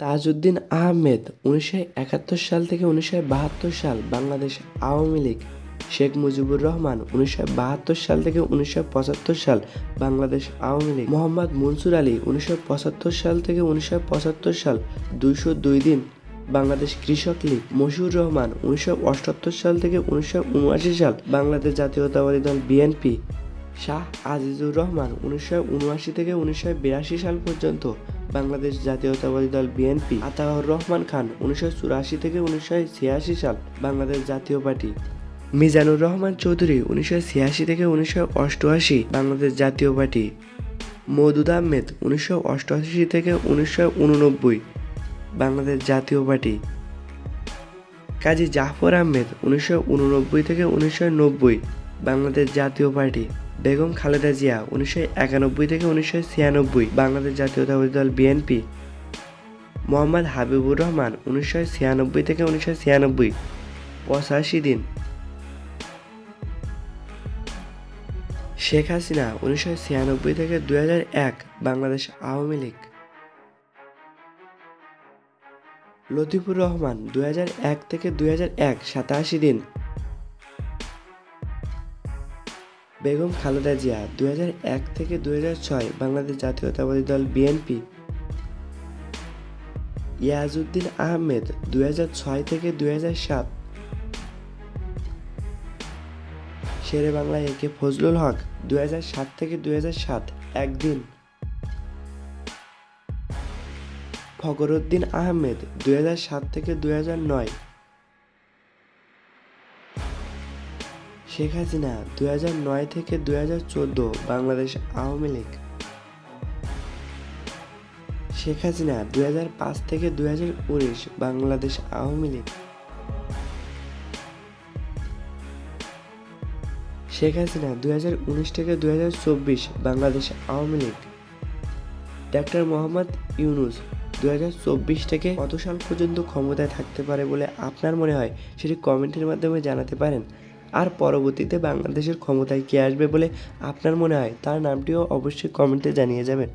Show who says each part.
Speaker 1: তাজউদ্দিন আহমেদ 1971 সাল থেকে 1972 সাল বাংলাদেশ আওয়ামী লীগ। শেখ মুজিবুর রহমান 1972 সাল থেকে 1975 সাল বাংলাদেশ আওয়ামী লীগ। মোহাম্মদ মনসুর আলী 1975 সাল থেকে 1975 সাল 202 দিন বাংলাদেশ কৃষক লীগ। মশিউর রহমান 1978 সাল থেকে 1979 সাল বাংলাদেশ জাতীয়তাবাদী দল বিএনপি। শাহ আজিজুর রহমান 1979 থেকে 1982 সাল পর্যন্ত বাংলাদেশ জাতীয়তাবাদী দল বিএনপি। আতাউর রহমান খান 1984 থেকে 1986 সাল বাংলাদেশ জাতীয় পার্টি। মিজানুর রহমান চৌধুরী 1986 থেকে 1988 বাংলাদেশ জাতীয় পার্টি। মওদুদ আহমেদ 1988 থেকে 1989 বাংলাদেশ জাতীয় পার্টি। কাজী জাফর আহমেদ 1989 থেকে 1990 বাংলাদেশ জাতীয় পার্টি। বেগম খালেদা জিয়া 1991 থেকে 1996 বাংলাদেশ জাতীয়তাবাদী দল বিএনপি। মোহাম্মদ হাবিবুর রহমান 1996 থেকে 1996 85 দিন। শেখ হাসিনা 1996 থেকে 2001 বাংলাদেশ আওয়ামী লীগ। লতিফুর রহমান 2001 থেকে 2001 87 দিন। বেগম খালেদা জিয়া 2001 থেকে 2006 বাংলাদেশ জাতীয়তাবাদী দল বিএনপি। ইয়াজউদ্দিন আহমেদ 2006 থেকে 2007। শেরে বাংলা একে ফজলুল হক 2007 থেকে 2007 একদিন। ফখরুদ্দিন আহমেদ 2007 থেকে 2009। শেখ হাসিনা 2009 থেকে 2014 বাংলাদেশ আওয়ামী লীগ। শেখ হাসিনা 2005 থেকে 2019 বাংলাদেশ আওয়ামী লীগ। শেখ হাসিনা 2019 থেকে 2024 বাংলাদেশ আওয়ামী লীগ। ডাক্তার মোহাম্মদ ইউনূস 2024 থেকে কত সাল পর্যন্ত ক্ষমতায় থাকতে পারে বলে আপনার মনে হয় সেটি কমেন্টের মাধ্যমে জানাতে পারেন। আর পরবর্তীতে বাংলাদেশের ক্ষমতায় কে আসবে বলে আপনার মনে হয় তার নামটিও অবশ্যই কমেন্টে জানিয়ে যাবেন।